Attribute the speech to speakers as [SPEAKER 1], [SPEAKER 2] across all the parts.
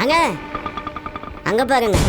[SPEAKER 1] அங்க அங்க பாருங்க.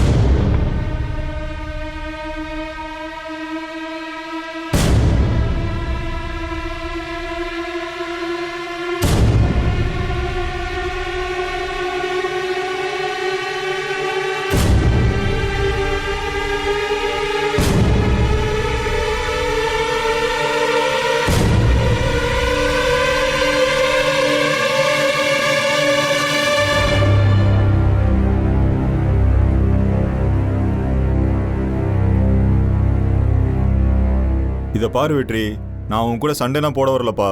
[SPEAKER 2] இதை பாரு வெற்றி, நான் உன் கூட சண்டைனா போட வரலப்பா.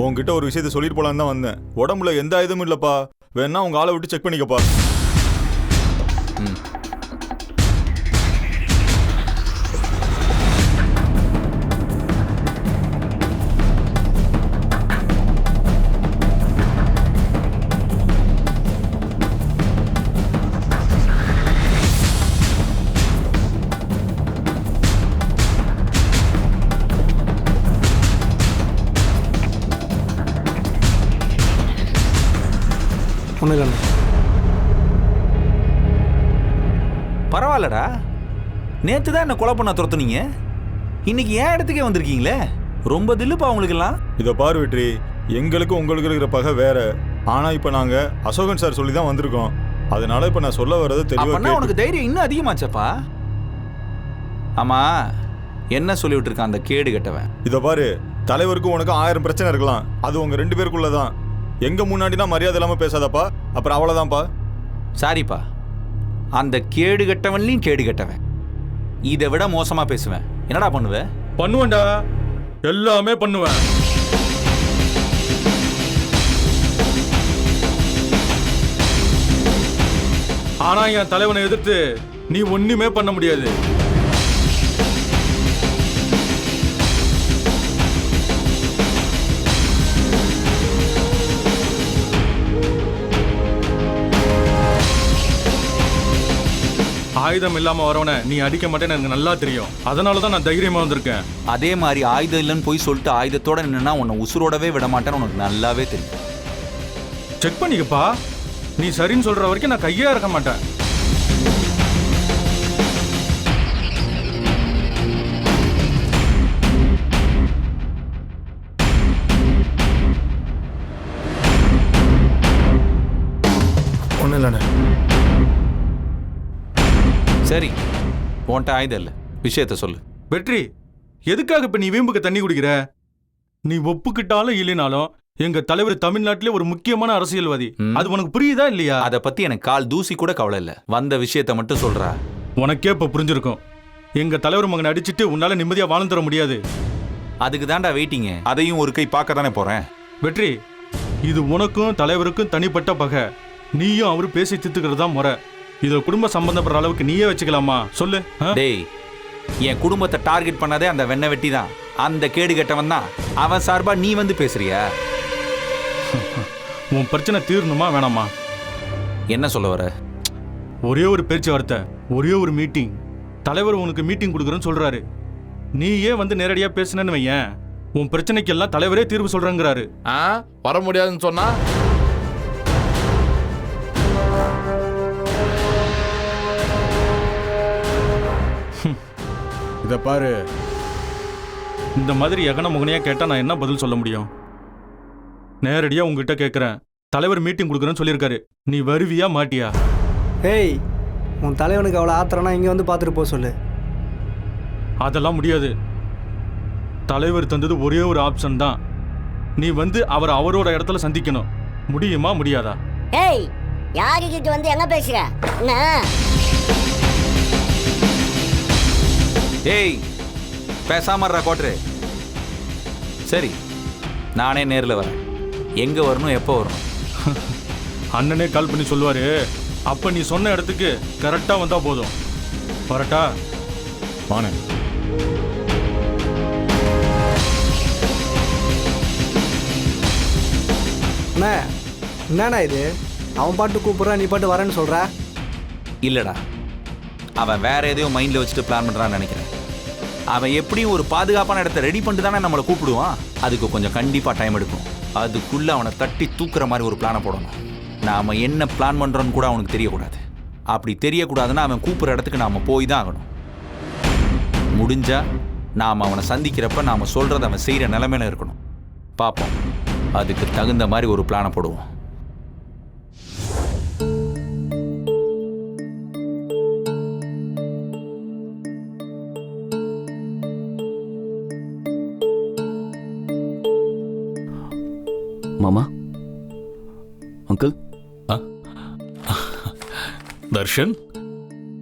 [SPEAKER 2] உன்கிட்ட ஒரு விஷயத்த சொல்லிட்டு போலான்னு தான் வந்தேன். உடம்புல எந்த ஆயுதமும் இல்லப்பா. வேணா உங்க ஆளை விட்டு செக் பண்ணிக்கப்பா.
[SPEAKER 3] ஒன்றும்
[SPEAKER 4] பரவாயில்லடா, நேற்று தான் என்ன கொலை பண்ண துரத்துனீங்க, இன்னைக்கு ஏன் இடத்துக்கே வந்திருக்கீங்களே? ரொம்ப தில்லுப்பா உங்களுக்கெல்லாம்.
[SPEAKER 2] இதை பாரு வெற்றி, எங்களுக்கு உங்களுக்கு இருக்கிற பகை வேற. ஆனா இப்ப நாங்க அசோகன் சார் சொல்லி தான் வந்திருக்கோம். அதனால இப்ப நான் சொல்ல வர்றது தெளிவா.
[SPEAKER 4] உனக்கு தைரியம் இன்னும் அதிகமாச்சப்பா. ஆமா, என்ன சொல்லிவிட்டு இருக்கான் அந்த கேடு கெட்டவன்?
[SPEAKER 2] இதை பாரு, தலைவருக்கும் உனக்கு 1000 பிரச்சனை இருக்கலாம். அது உங்க 2 பேருக்குள்ளதான். எங்க முன்னாடினா மரியாதை இல்லாம பேசாதப்பா, அப்புறம் அவ்வளவுதான்ப்பா.
[SPEAKER 4] சாரிப்பா, அந்த கேடு கெட்டவன்லையும் கேடு கெட்டவன். இதை விட மோசமா பேசுவேன். என்னடா பண்ணுவ?
[SPEAKER 5] பண்ணுவேன்டா, எல்லாமே பண்ணுவேன். ஆனா என் தலைவனை எதிர்த்து நீ ஒண்ணுமே பண்ண முடியாது. ஆயுதம் இல்லாம வரவனை நீ அடிக்க மாட்டேன்னு எனக்கு நல்லா தெரியும். அதனாலதான் நான் தைரியமா வந்திருக்கேன்.
[SPEAKER 4] அதே மாதிரி ஆயுதம் இல்லைன்னு போய் சொல்லிட்டு ஆயுதத்தோட நின்னா உன்னை உசுரோடவே விட மாட்டேன்னு உனக்கு நல்லாவே தெரியும்.
[SPEAKER 5] செக் பண்ணிக்கப்பா. நீ சரின்னு சொல்ற வரைக்கும் நான் கையா இருக்க மாட்டேன்.
[SPEAKER 3] ஒன்றும் இல்லைண்ணே.
[SPEAKER 4] சரி, உன்கிட்ட ஆயுதம் இல்லை, விஷயத்த சொல்லு.
[SPEAKER 5] வெற்றி, எதுக்காக இப்ப நீ வீம்புக்கு தண்ணி குடிக்கிற? நீ ஒப்புக்கிட்டாலும் இல்லைனாலும் எங்க தலைவர் தமிழ்நாட்டிலே ஒரு முக்கியமான அரசியல்வாதி. அது உனக்கு புரியுதா இல்லையா?
[SPEAKER 4] அதை பத்தி எனக்கு கால் தூசி கூட கவலை இல்லை. வந்த விஷயத்த மட்டும் சொல்றா.
[SPEAKER 5] உனக்கே இப்ப புரிஞ்சிருக்கும். எங்க தலைவர் மகனை அடிச்சிட்டு உன்னால நிம்மதியா வாழ்ந்துட முடியாது.
[SPEAKER 4] அதுக்கு தாண்டா வெயிட்டிங்க. அதையும் ஒரு கை பார்க்க தானே போறேன்.
[SPEAKER 5] வெற்றி, இது உனக்கும் தலைவருக்கும் தனிப்பட்ட பகை. நீயும் அவரு பேசி தித்துக்கிறது தான் முறை. இதை குடும்ப சம்பந்தப்படுற அளவுக்கு நீயே வச்சுக்கலாமா? சொல்லு.
[SPEAKER 4] டேய், என் குடும்பத்தை டார்கெட் பண்ணதே அந்த வெண்ணை வெட்டி தான். அந்த கேடு கெட்டவன் தான். அவன் சார்பா நீ வந்து பேசுறியா?
[SPEAKER 5] உன் பிரச்சனை தீரணுமா வேணாமா?
[SPEAKER 4] என்ன சொல்ல வர?
[SPEAKER 5] ஒரே ஒரு பேச்சுவார்த்தை, ஒரே ஒரு மீட்டிங். தலைவர் உனக்கு மீட்டிங் கொடுக்குறேன்னு சொல்றாரு. நீயே வந்து நேரடியா பேசுனேன்னு வையேன், உன் பிரச்சனைக்கு எல்லாம் தலைவரே தீர்வு சொல்றேங்கிறாரு.
[SPEAKER 6] வர முடியாதுன்னு சொன்னா
[SPEAKER 5] இதை பாரு, இந்த மாதிரி எகன முகனையா கேட்டா நான் என்ன பதில் சொல்ல முடியும்? நேரடியா உங்ககிட்ட கேட்கிறேன். தலைவர் மீட்டிங் கொடுக்குறேன்னு சொல்லியிருக்காரு. நீ வருவியா மாட்டியா?
[SPEAKER 3] ஏய், உன் தலைவனுக்கு அவ்வளோ ஆத்திரம்னா இங்கே வந்து பார்த்துட்டு போக சொல்லு.
[SPEAKER 5] அதெல்லாம் முடியாது. தலைவர் தந்தது ஒரே ஒரு ஆப்ஷன் தான். நீ வந்து அவரோட இடத்துல சந்திக்கணும். முடியுமா முடியாதா?
[SPEAKER 1] ஏய், யாருக்கிட்ட வந்து எங்க பேசுற? என்ன?
[SPEAKER 4] ஏய், பேசாமறா கோட்ரு. சரி, நானே நேரில் வரேன். எங்க வரணும், எப்போ வரணும்?
[SPEAKER 5] அண்ணனே கால் பண்ணி சொல்லுவாரு. அப்ப நீ சொன்ன இடத்துக்கு கரெக்டா வந்தா போதும். வரட்டா?
[SPEAKER 2] வானே.
[SPEAKER 3] அண்ணா, என்னண்ணா இது? அவன் பாட்டு கூப்பிட்றான், நீ பாட்டு வரேன்னு சொல்ற.
[SPEAKER 4] இல்லடா, அவன் வேற எதையோ மைண்ட்ல வச்சுட்டு பிளான் பண்றான்னு நினைக்கிறேன். அவன் எப்படியும் ஒரு பாதுகாப்பான இடத்த ரெடி பண்ணிட்டு தானே நம்மளை கூப்பிடுவான். அதுக்கு கொஞ்சம் கண்டிப்பா டைம் எடுக்கும். அதுக்குள்ள அவனை தட்டி தூக்குற மாதிரி ஒரு பிளானை போடணும். நாம என்ன பிளான் பண்றோம்னு கூட அவனுக்கு தெரியக்கூடாது. அப்படி தெரியக்கூடாதுன்னா அவன் கூப்பிட்ற இடத்துக்கு நாம போய் தான் ஆகணும். முடிஞ்சா நாம் அவனை சந்திக்கிறப்ப நாம் சொல்கிறத அவன் செய்கிற நிலைமையில இருக்கணும். பார்ப்போம், அதுக்கு தகுந்த மாதிரி ஒரு பிளானை போடுவோம்.
[SPEAKER 7] மாமா, அங்கிள்.
[SPEAKER 8] தர்ஷன்,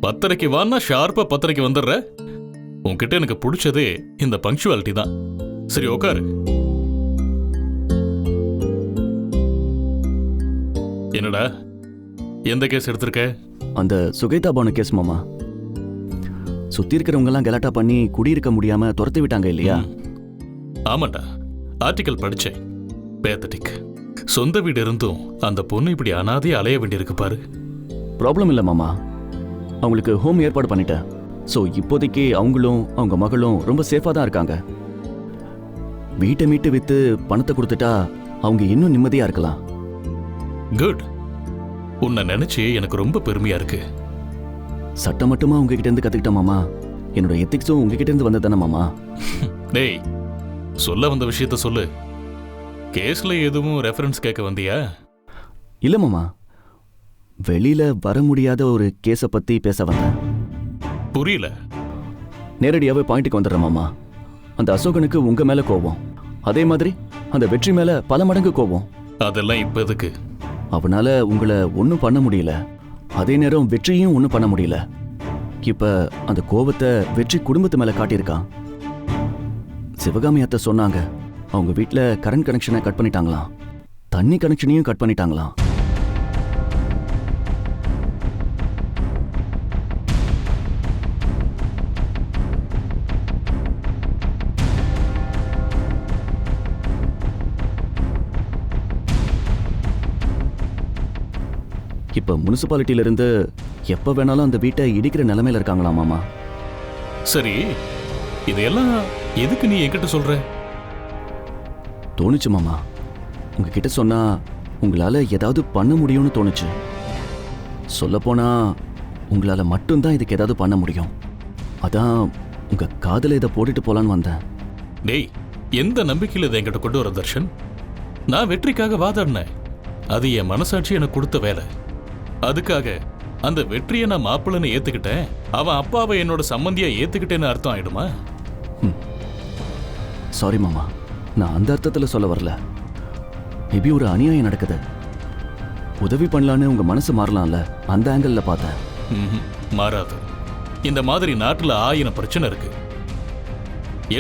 [SPEAKER 8] 10:30 வான்னா ஷார்ப்பா 10:30 வந்துடுற. உன்கிட்ட எனக்கு பிடிச்சதே இந்த பங்க்சுவாலிட்டி தான். சரி, உட்காரு. என்னடா, எந்த கேஸ் எடுத்திருக்க?
[SPEAKER 7] அந்த சுகேதா பானு கேஸ் மாமா. சுத்தி இருக்கிறவங்க எல்லாம் கலாட்டா பண்ணி குடியிருக்க முடியாம துரத்தி விட்டாங்க இல்லையா?
[SPEAKER 8] ஆமாண்டா, ஆர்டிக்கல் படிச்சேன். பேத்தட்டிக். சொந்த வீடு இருந்தும் அந்த பொண்ணு இப்படி அனாதையா அலைய வேண்டியிருக்கு பாரு.
[SPEAKER 7] ப்ராப்ளம் இல்லை மாமா, அவங்களுக்கு ஹோம் ஏற்பாடு பண்ணிட்டேன். ஸோ இப்போதைக்கு அவங்களும் அவங்க மகளும் ரொம்ப சேஃபாக தான் இருக்காங்க. வீட்டை மீட்டு விற்று பணத்தை கொடுத்துட்டா அவங்க இன்னும் நிம்மதியாக இருக்கலாம்.
[SPEAKER 8] குட். உன்னை நினைச்சு எனக்கு ரொம்ப பெருமையா இருக்கு.
[SPEAKER 7] சட்டம் மட்டுமா உங்ககிட்ட இருந்து கற்றுக்கிட்டேன் மாமா, என்னோட எத்திக்ஸும் உங்ககிட்ட இருந்து வந்தது தானே மாமா.
[SPEAKER 8] டேய், சொல்ல வந்த விஷயத்த சொல்லு. கேஸ்ல எதுவும் ரெஃபரன்ஸ் கேட்க வந்தியா?
[SPEAKER 7] இல்லை மாமா, வெளியில வர முடியாத ஒரு கேஸை பற்றி பேச வந்தேன்.
[SPEAKER 8] புரியல.
[SPEAKER 7] நேரடியாகவே பாயிண்ட்டுக்கு வந்துடுறேன் மாமா. அந்த அசோகனுக்கு உங்க மேல கோபம், அதே மாதிரி அந்த வெற்றி மேல பல மடங்கு கோபம்.
[SPEAKER 8] அதெல்லாம் இப்ப எதுக்கு?
[SPEAKER 7] அவனால உங்களை ஒன்றும் பண்ண முடியல, அதே நேரம் வெற்றியும் ஒன்றும் பண்ண முடியல. இப்ப அந்த கோபத்தை வெற்றி குடும்பத்து மேல காட்டியிருக்கான். சிவகாமி அத்தை சொன்னாங்க, அவங்க வீட்டில் கரண்ட் கனெக்ஷனை கட் பண்ணிட்டாங்களாம், தண்ணி கனெக்ஷனையும் கட் பண்ணிட்டாங்களாம். இப்ப முனிசிபாலிட்டியில இருந்து எப்ப வேணாலும் அந்த வீட்டை இடிக்கிற நிலைமையில இருக்காங்களா மாமா.
[SPEAKER 8] சரி, இதையெல்லாம் எதுக்கு நீ என்கிட்ட சொல்ற?
[SPEAKER 7] தோணுச்சு மாமா, உங்ககிட்ட சொன்னா உங்களால ஏதாவது பண்ண முடியும்னு தோணுச்சு. சொல்லப்போனா உங்களால மட்டும்தான் இதுக்கு ஏதாவது பண்ண முடியும். அதான் உங்க காதல இதை போட்டுட்டு போலான்னு வந்தேன்.
[SPEAKER 8] டேய், எந்த நம்பிக்கையில் இதை என்கிட்ட கொண்டு வர தர்ஷன்? நான் வெற்றிக்காக வாதாடினேன். அது என் மனசாட்சி எனக்கு கொடுத்த வேலை. அதுக்காக அந்த வெற்றியை நான் மாப்பிள்ளன்னு ஏத்துக்கிட்டேன். அவன் அப்பாவை என்னோட சம்பந்தியா ஏத்துக்கிட்டேன்னு அர்த்தம் ஆயிடுமா?
[SPEAKER 7] சாரி மாமா, நான் அந்த அர்த்தத்தில் சொல்ல வரல. மேபி ஒரு அநியாயம் நடக்குது, உதவி பண்ணலான்னு உங்க மனசு மாறலாம்ல, அந்த ஆங்கிள் பார்த்தேன்.
[SPEAKER 8] மாறாது. இந்த மாதிரி நாட்டுல 1000 பிரச்சனை இருக்கு.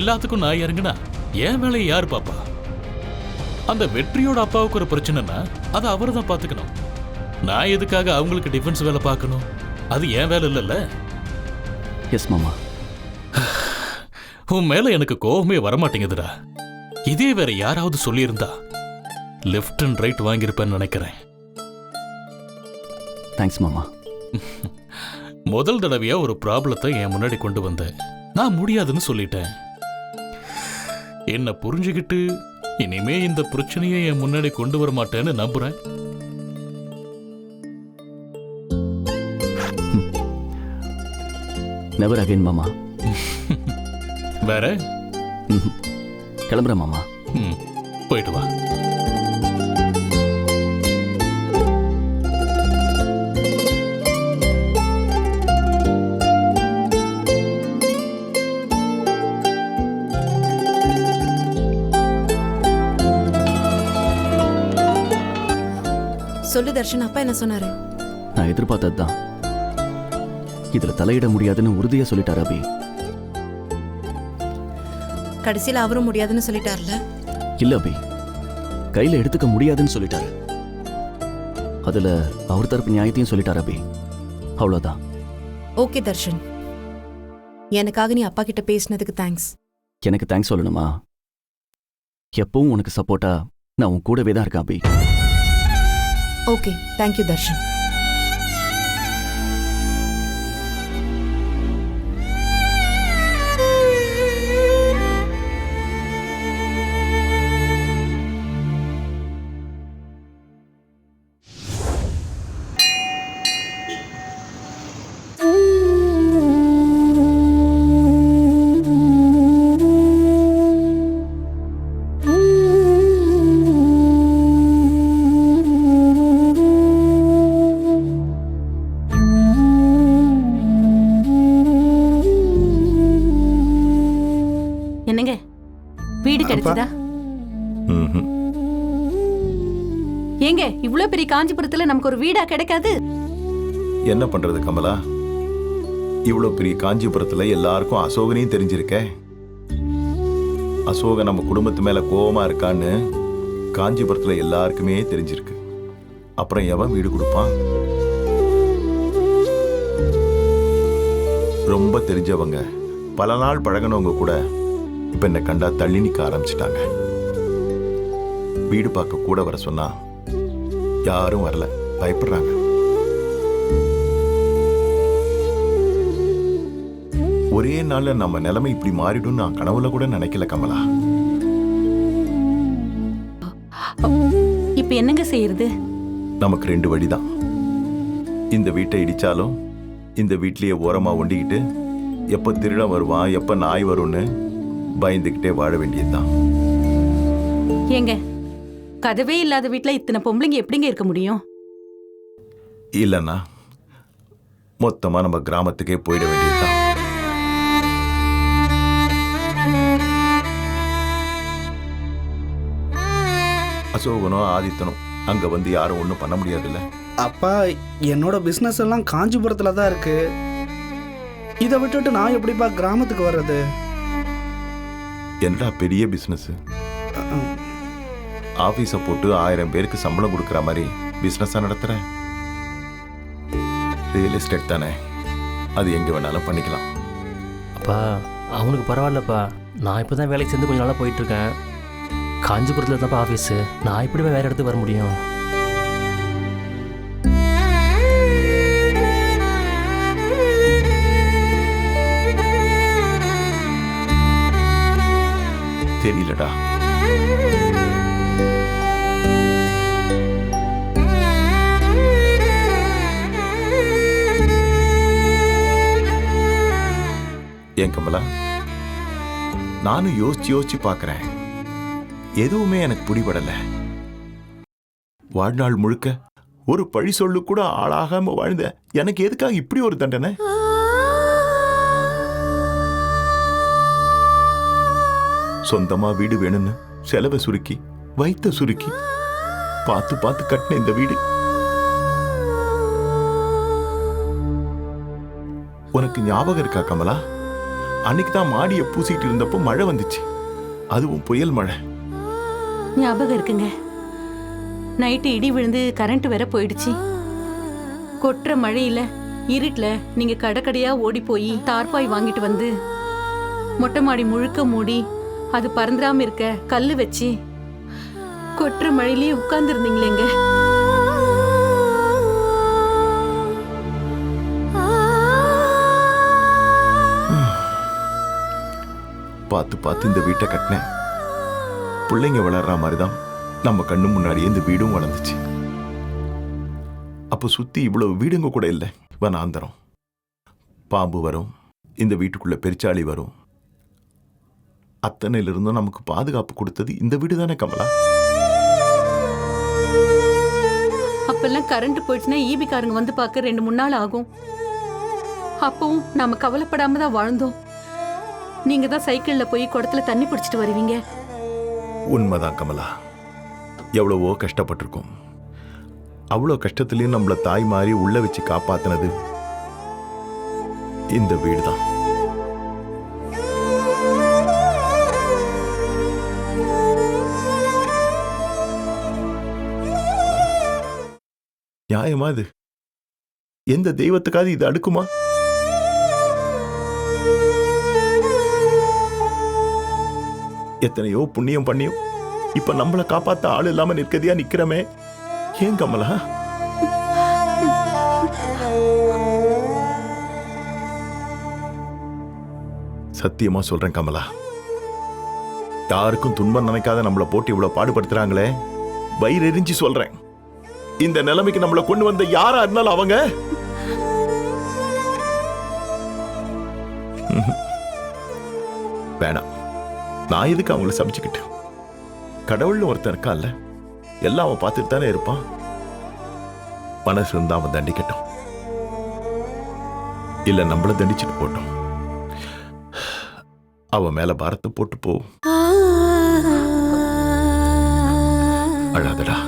[SPEAKER 8] எல்லாத்துக்கும் நான் இறங்குனா என் வேலையை யாரு பாப்பா? அந்த வெற்றியோட அப்பாவுக்கு ஒரு பிரச்சனைனா அதை அவர் தான் பார்த்துக்கணும். நான் எதுக்காக அவங்களுக்கு டிஃபென்ஸ் வேலை பார்க்கணும்? அது என் வேலை இல்லைல்ல.
[SPEAKER 7] எஸ் மாமா.
[SPEAKER 8] உன் மேல எனக்கு கோபமே வரமாட்டேங்குதுடா. இதே வேற யாராவது சொல்லியிருந்தா லெஃப்ட் அண்ட் ரைட் வாங்கியிருப்பேன்னு நினைக்கிறேன்.
[SPEAKER 7] தேங்க்ஸ் மாமா.
[SPEAKER 8] முதல் தடவையா ஒரு ப்ராப்ளத்தை என் முன்னாடி கொண்டு வந்தேன். நான் முடியாதுன்னு சொல்லிட்டேன். என்ன புரிஞ்சுக்கிட்டு இனிமே இந்த பிரச்சனையை என் முன்னாடி கொண்டு வர மாட்டேன்னு நம்புறேன்.
[SPEAKER 7] நெவர் அகைன் மாமா.
[SPEAKER 8] வேற?
[SPEAKER 7] கிளம்புறேன் மாமா.
[SPEAKER 8] போயிட்டு வா.
[SPEAKER 9] சொல்லு தர்ஷன், அப்பா என்ன சொன்னாரு?
[SPEAKER 7] நான் எதிர்பார்த்தது தான். இதுல தலையிட முடியாதுன்னு உறுதியா சொல்லிட்டாரு அபி.
[SPEAKER 9] கடைசியில அவரும் முடியாதுன்னு சொல்லிட்டார்ல?
[SPEAKER 7] இல்ல அபி, கையில எடுத்துக்க முடியாதுன்னு சொல்லிட்டாரு. அதுல அவர் தரப்பு நியாயத்தையும் சொல்லிட்டாரு அபி. அவ்வளவுதான்.
[SPEAKER 9] ஓகே தர்ஷன், எனக்காக நீ அப்பா கிட்ட பேசினதுக்கு தேங்க்ஸ்.
[SPEAKER 7] எனக்கு தேங்க்ஸ் சொல்லணுமா? எப்பவும் உனக்கு சப்போர்ட்டா நான் உன் கூடவே தான் இருக்கேன் அபி.
[SPEAKER 9] Okay, thank you Darshan.
[SPEAKER 10] இவ்ளோ பெரிய காஞ்சிபுரத்துல நமக்கு ஒரு வீடா கிடைக்காது?
[SPEAKER 11] என்ன பண்றது கமலா, இவ்வளோ பெரிய காஞ்சிபுரத்துல எல்லாருக்கும் அசோகனையும் தெரிஞ்சிருக்க. அசோக நம்ம குடும்பத்து மேல கோவமா இருக்கான்னு காஞ்சிபுரத்துல எல்லாருக்குமே தெரிஞ்சிருக்கு. அப்புறம் எவன் வீடு கொடுப்பான்? ரொம்ப தெரிஞ்சவங்க, பல நாள் பழகினவங்க கூட இப்ப என்ன கண்டா தள்ளி நிக்க ஆரம்பிச்சிட்டாங்க. வீடு பார்க்க கூட வர சொன்னா யாரும் வரல, பயப்படுறாங்க. ஒரே நாள்ல நம்ம நிலைமை இப்படி மாறிடும் நான் கனவுல கூட நினைக்கல கமலா.
[SPEAKER 10] இப்ப என்னங்க செய்யறது?
[SPEAKER 11] நமக்கு 2 வழிதான். இந்த வீட்டை இடிச்சாலும் இந்த வீட்லயே ஓரமா ஒண்டிக்கிட்டு எப்ப திருடன் வருவான், எப்ப நாய் வரும்னு பயந்துகிட்டே வாழ வேண்டியதுதான்.
[SPEAKER 10] ஏங்க, கதவே இல்லாத வீட்ல இத்தனை பொம்பளைங்க எப்படிங்க இருக்க முடியும்?
[SPEAKER 11] இல்லைன்னா மொத்தமா நம்ம கிராமத்துக்கே போயிட வேண்டியதுதான். அசோகனும் ஆதித்தனும் அங்க வந்து யாரும் ஒன்றும் பண்ண முடியாதுல்ல.
[SPEAKER 3] அப்பா, என்னோட பிஸ்னஸ் எல்லாம் காஞ்சிபுரத்துல தான் இருக்கு. இதை விட்டுட்டு நான் எப்படிப்பா கிராமத்துக்கு வர்றது?
[SPEAKER 11] என்னடா பெரிய பிசினஸ், ஆபீஸை போட்டு 1000 பேருக்கு சம்பளம் கொடுக்குற மாதிரி பிசினஸா நடத்துற? ரியல் எஸ்டேட் தானே, அது எங்க வேணாலும் பண்ணிக்கலாம்.
[SPEAKER 12] அப்பா அவனுக்கு பரவாயில்லப்பா, நான் இப்போ தான் வேலைக்கு சேர்ந்து கொஞ்ச நாளாக போயிட்டுருக்கேன். காஞ்சிபுரத்தில் தான்ப்பா ஆஃபீஸு, நான் எப்படி வேறு இடத்துக்கு வர முடியும்?
[SPEAKER 11] தெரியலடா. ஏன் கமலா, நானும் யோசிச்சு பார்க்கிறேன், எதுவுமே எனக்கு பிடிபடல. வாழ்நாள் முழுக்க ஒரு பழி சொல்லு கூட ஆளாகாம வாழ்ந்த எனக்கு எதுக்காக இப்படி ஒரு தண்டனை? சொந்தமா வீடு வேணும்னு செலவை சுருக்கி வைத்த சுருக்கி பார்த்து பார்த்து கட்டின இந்த வீடு உனக்கு ஞாபகம் இருக்கா கமலா? அன்னைக்கு தான் மாடியை பூசிட்டு இருந்தப்போ மழை வந்துச்சு, அதுவும் புயல் மழை.
[SPEAKER 10] ஞாபகம் இருக்குங்க. நைட்டு இடி விழுந்து கரண்ட் வேற போயிடுச்சு. கொட்டுற மழையில இருட்டுல நீங்க கடைக்கடையா ஓடி போய் தார்பாய் வாங்கிட்டு வந்து மொட்டை மாடி முழுக்க மூடி அது பறந்துடாம இருக்க கல்லு வச்சு கொட்டுற மழையிலேயே உட்கார்ந்து இருந்தீங்களேங்க.
[SPEAKER 11] பார்த்து பார்த்து இந்த வீட்டை கட்டினேன். பிள்ளைங்க வளர்ற மாதிரிதான் நம்ம கண்ணு முன்னாடியே இந்த வீடும் வளர்ந்துச்சு. அப்போ சுத்தி இவ்வளவு வீடுங்க கூட இல்லை. வனாந்தரம், பாம்பு வரும், இந்த வீட்டுக்குள்ள பெருச்சாளி வரும். அத்தனையில இருந்தும் நமக்கு பாதுகாப்பு கொடுத்தது இந்த வீடு தானே கமலா?
[SPEAKER 10] அப்பெல்லாம் கரண்ட் போயிடுச்சுன்னா ஈபி காரங்க வந்து பார்க்க 2-3 நாள் ஆகும். அப்பவும் நாம கவலைப்படாம தான் வாழ்ந்தோம். நீங்க தான் சைக்கிள்ல போய் குடத்துல தண்ணி பிடிச்சிட்டு வருவீங்க.
[SPEAKER 11] உண்மைதான் கமலா, எவ்வளவோ கஷ்டப்பட்டிருக்கோம். அவ்வளோ கஷ்டத்திலையும் நம்மள தாய் மாறி உள்ள வச்சு காப்பாத்தினது இந்த வீடுதான். நியாயமா இது? எந்த தெய்வத்துக்காவது இது அடுக்குமா? எத்தனையோ புண்ணியம் பண்ணியும் இப்ப நம்மளை காப்பாத்த ஆள் இல்லாம நிற்கதியா நிக்கிறமே. ஏன் கமலா? சத்தியமா சொல்றேன் கமலா, யாருக்கும் துன்பம் நினைக்காத நம்மளை போட்டு இவ்வளவு பாடுபடுத்துறாங்களே, வயிறு எரிஞ்சு சொல்றேன், இந்த நிலைமைக்கு நம்மளை கொண்டு வந்த யாரா இருந்தாலும் அவங்க வேணாம். நான் எதுக்கு அவங்கள சமைச்சுக்கிட்டு? கடவுள்னு ஒருத்தன் இருக்கான்ல, எல்லாம் அவன் பார்த்துட்டு தானே இருப்பான். மனசு இருந்தா அவன் தண்டிக்கட்டும், இல்ல நம்மள தண்டிச்சுட்டு போட்டோம். அவன் மேல பாரத்தை போட்டு போ. அழாதடா.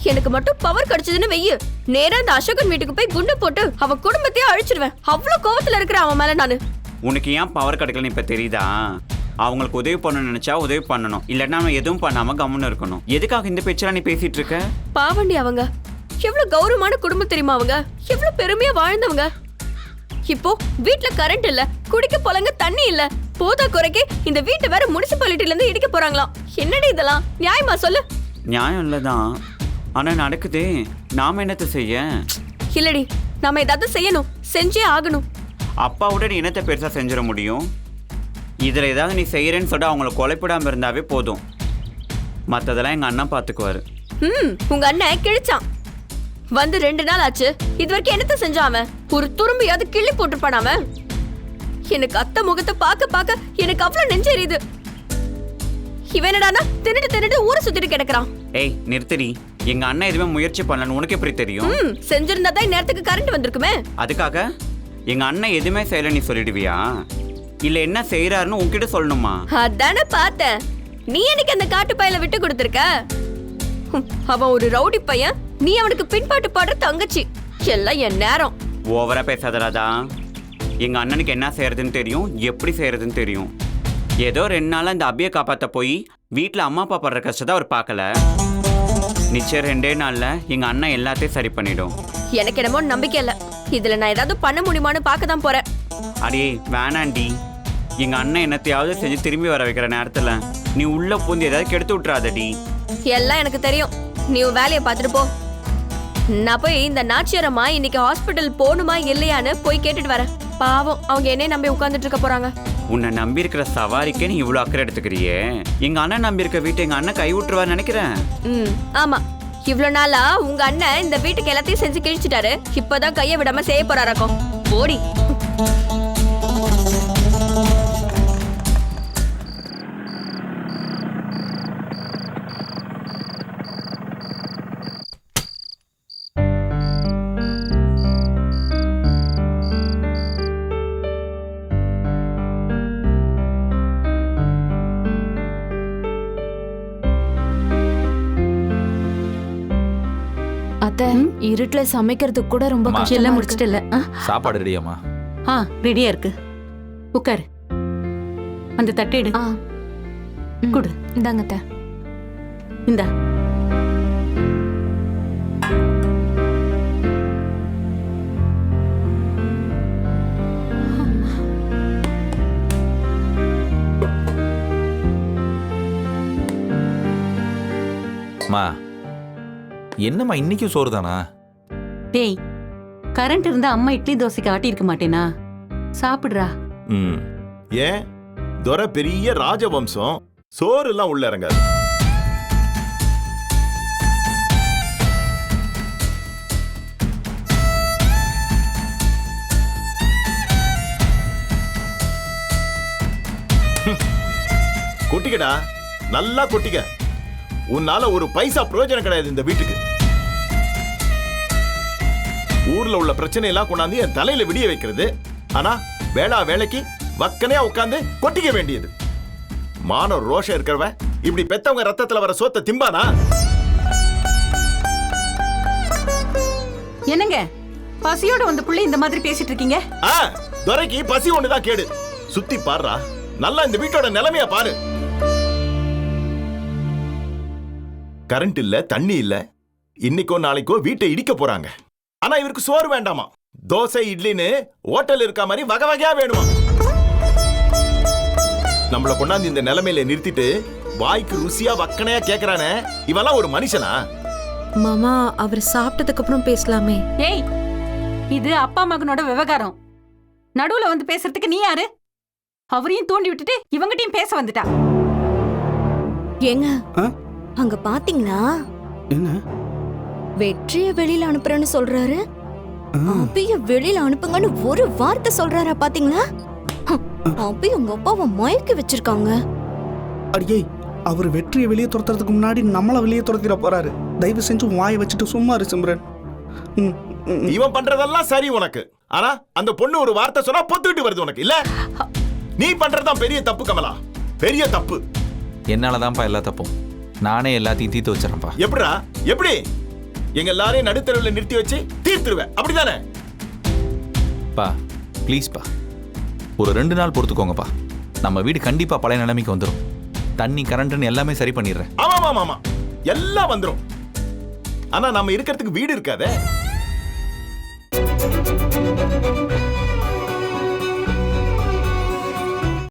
[SPEAKER 13] எனக்கு மட்டும் பவர் கிடைச்சதுன்னு வெய்யு, நேரா அந்த அசோகன் வீட்டுக்கு போய் குண்டு போட்டு அவ குடும்பத்தையே அழிச்சிடுவேன். அவ்வளவு கோவத்துல இருக்கிற அவன் மேல நானு.
[SPEAKER 14] உனக்கு ஏன் பவர் கிடைக்கலன்னு இப்ப தெரியுதா? அவங்களுக்கு உதவி பண்ணணும்னு நினைச்சா உதவி பண்ணணும், இல்லைன்னா அவன் எதுவும் பண்ணாம கம்முன்னு இருக்கணும். எதுக்காக இந்த பேச்செல்லாம் நீ பேசிட்டு இருக்க?
[SPEAKER 13] பாவண்டி அவங்க எவ்வளவு கௌரவமான குடும்பம் தெரியுமா? அவங்க எவ்வளவு பெருமையா வாழ்ந்தவங்க. இப்போ வீட்ல கரண்ட் இல்ல, குடிக்க போலங்க தண்ணி இல்ல, போதா குறைக்கு இந்த வீட்டை வேற முனிசிபாலிட்டில இருந்து இடிக்க போறாங்களாம். என்னடி இதெல்லாம் நியாயமா சொல்லு?
[SPEAKER 14] நியாயம் இல்லதான், ஆனா நடக்குதே. நாம என்னத்த செய்ய?
[SPEAKER 13] இல்லடி, நாம ஏதாவது செய்யணும், செஞ்சே ஆகணும்.
[SPEAKER 14] அப்பாவோட நீ என்னத்தை பெருசா செஞ்சிட முடியும்? இதுல ஏதாவது நீ செய்யறேன்னு சொல்லிட்டு அவங்கள கொலைப்படாம இருந்தாவே போதும். மத்ததெல்லாம் எங்க அண்ணன் பாத்துக்குவாரு.
[SPEAKER 13] உங்க அண்ணன் கிழிச்சான் வந்து 2 நாள் ஆச்சு. இது வரைக்கும் என்னத்த செஞ்சான் அவன்? ஒரு துரும்பியாவது கிள்ளி போட்டுப்பான் அவன். எனக்கு அத்தை முகத்தை பார்க்க பார்க்க எனக்கு அவ்வளவு நெஞ்செரியுது. இவன் என்னடானா தின்னுட்டு ஊரை சுத்திட்டு கிடக்குறான்.
[SPEAKER 14] ஏய் நிறுத்தடி, எங்க அண்ணன் எதுவுமே முயற்சி பண்ணலன்னு உனக்கு எப்படி தெரியும்?
[SPEAKER 13] செஞ்சிருந்தா தான் நேரத்துக்கு கரண்ட் வந்திருக்குமே.
[SPEAKER 14] அதுக்காக எங்க அண்ணன் எதுவுமே செய்யல நீ சொல்லிடுவியா? இல்ல என்ன செய்யறாருன்னு உன்கிட்ட சொல்லணுமா?
[SPEAKER 13] அதானே பார்த்தேன். நீ எனக்கு அந்த காட்டு பையில விட்டு கொடுத்திருக்க. அவன் ஒரு ரவுடி பையன், நீ அவனுக்கு பின்பாட்டு பாடுற தங்கச்சி. எல்லாம் என் நேரம்.
[SPEAKER 14] ஓவரா பேசாதராதா. எங்க அண்ணனுக்கு என்ன செய்யறதுன்னு தெரியும், எப்படி செய்யறதுன்னு தெரியும். ஏதோ 2 நாளா இந்த அபியை காப்பாத்த போய் வீட்டுல அம்மா அப்பா படுற கஷ்டத்தை அவர் பார்க்கல. நிச்சயம் 2 நாள்ல எங்க அண்ணன் எல்லாத்தையும் சரி பண்ணிடும்.
[SPEAKER 13] எனக்கு என்னமோ நம்பிக்கை இல்ல. இதுல நான் ஏதாவது பண்ண முடியுமான்னு பார்க்க தான் போறேன்.
[SPEAKER 14] அடே வேணாண்டி, எங்க அண்ணன் என்னத்தையாவது செஞ்சு திரும்பி வர வைக்கிற நேரத்துல நீ உள்ள பூந்து ஏதாவது கெடுத்து விட்டுறாதடி.
[SPEAKER 13] எல்லாம் எனக்கு தெரியும், நீ வேலையை பார்த்துட்டு போ. நான் போய் இந்த நாச்சியரம்மா இன்னைக்கு ஹாஸ்பிட்டல் போகணுமா இல்லையான்னு போய் கேட்டுட்டு வரேன். பாவம், அவங்க என்னைய நம்பி உட்கார்ந்துட்டு இருக்க போறாங்க.
[SPEAKER 14] உன்னை நம்பி இருக்கிற சவாரிக்கே நீ இவ்வளவு அக்கறை எடுத்துக்கிறியே. எங்க அண்ணன் நம்பி இருக்க வீட்டை எங்க அண்ணன் கை விட்டுருவான்னு நினைக்கிறேன்.
[SPEAKER 13] ஆமா, இவ்வளவு நாளா உங்க அண்ணன் இந்த வீட்டுக்கு எல்லாத்தையும் செஞ்சு கிழிச்சிட்டாரு. இப்பதான் கையை விடாம செய்ய போறாராக்கும். ஓடி
[SPEAKER 9] இருட்டுல சமைக்கிறதுக்கு கூட ரொம்ப
[SPEAKER 10] எல்லாம்
[SPEAKER 9] கஷ்டமா
[SPEAKER 10] முடிச்சிட்டல.
[SPEAKER 4] சாப்பாடு ரெடியாமா?
[SPEAKER 10] ரெடியா இருக்கு. உட்காரு. அந்த தட்டை எடு. குடு.
[SPEAKER 9] இந்தாங்க அத்தை.
[SPEAKER 10] இந்தா.
[SPEAKER 4] மா என்னம்மா இன்னைக்கும் சோறு தானா?
[SPEAKER 10] டேய், கரண்ட் இருந்தா அம்மா இட்லி தோசைக்கு ஆட்டி இருக்க மாட்டேனா? சாப்பிடுறா.
[SPEAKER 11] ஏன் துரை பெரிய ராஜவம்சம், சோறு எல்லாம் உள்ள இறங்காது. கொட்டிக்கடா, நல்லா கொட்டிக்க. உன்னால ஒரு பைசா பிரயோஜனம் கிடையாது இந்த வீட்டுக்கு. ஊர்ல உள்ள பிரச்சனை எல்லாம் கொண்டாந்து என் தலையில விடிய வைக்கிறது. ஆனா வேளா வேலைக்கு வக்கனையா உட்கார்ந்து கொட்டிக்க வேண்டியது. மான ரோஷம் இருக்கிறவ இப்படி பெத்தவங்க ரத்தத்துல வர சோத்த திம்பானா?
[SPEAKER 10] என்னங்க பசியோட வந்த புள்ளை இந்த மாதிரி பேசிட்டு இருக்கீங்க?
[SPEAKER 11] துரைக்கு பசி ஒண்ணுதான் கேடு. சுத்தி பாருடா, நல்லா இந்த வீட்டோட நிலைமைய பாரு. கரண்ட் இல்ல, தண்ணி இல்ல. இன்னைக்கோ நாளைக்கோ வீட்டை இடிக்க போறாங்க. ஆனா இவருக்கு சோறு வேண்டாமா, தோசை இட்லின்னு ஹோட்டல் இருக்க மாதிரி வகை வகையா வேணுமா. நம்மள கொண்டாந்து இந்த நிலைமையில நிறுத்திட்டு வாய்க்கு ருசியா வக்கனையா கேக்குறானே, இவெல்லாம் ஒரு மனுஷனா?
[SPEAKER 9] மாமா, அவர் சாப்பிட்டதுக்கு அப்புறம் பேசலாமே.
[SPEAKER 10] ஏய், இது அப்பா மகனோட விவகாரம். நடுவுல வந்து பேசுறதுக்கு நீ யாரு? அவரையும் தூண்டி விட்டுட்டு இவங்கிட்டையும் பேச வந்துட்டா.
[SPEAKER 13] ஏங்க அங்க பாத்தீங்களா?
[SPEAKER 3] என்ன?
[SPEAKER 13] வெற்றியை வெளியில அனுப்புறேன்னு சொல்றாரு. அபிய வெளியில அனுப்புங்கன்னு ஒரு வார்த்தை சொல்றாரா? பாத்தீங்களா? அபி உங்க அப்பாவை மயக்கி வச்சிருக்காங்க.
[SPEAKER 3] அடியே, அவர் வெற்றியை வெளியே துரத்துறதுக்கு முன்னாடி நம்மள வெளியே துரத்திட போறாரு. தயவு செஞ்சு வாயை வச்சுட்டு சும்மா இரு சிம்ரன்.
[SPEAKER 11] இவன் பண்றதெல்லாம் சரி உனக்கு. ஆனா அந்த பொண்ணு ஒரு வார்த்தை சொன்னா பொத்துக்கிட்டு வருது உனக்கு இல்ல? நீ பண்றதுதான் பெரிய தப்பு கமலா, பெரிய தப்பு.
[SPEAKER 4] என்னாலதான்ப்பா எல்லா தப்பும். நானே எல்லாத்தையும் தீர்த்து வச்சிடறேன்ப்பா.
[SPEAKER 11] எப்படிடா? எப்படி? எங்க எல்லாரையும் நடுத்தரவுல நிறுத்தி வச்சு தீர்த்துருவேன் அப்படிதானே?
[SPEAKER 4] பா ப்ளீஸ்ப்பா, ஒரு 2 நாள் பொறுத்துக்கோங்கப்பா. நம்ம வீடு கண்டிப்பா பழைய நிலைமைக்கு வந்துடும். தண்ணி கரண்ட்னு எல்லாமே சரி பண்ணிடுறேன்.
[SPEAKER 11] ஆமா எல்லாம் வந்துரும். ஆனா நம்ம இருக்கிறதுக்கு வீடு இருக்காதே.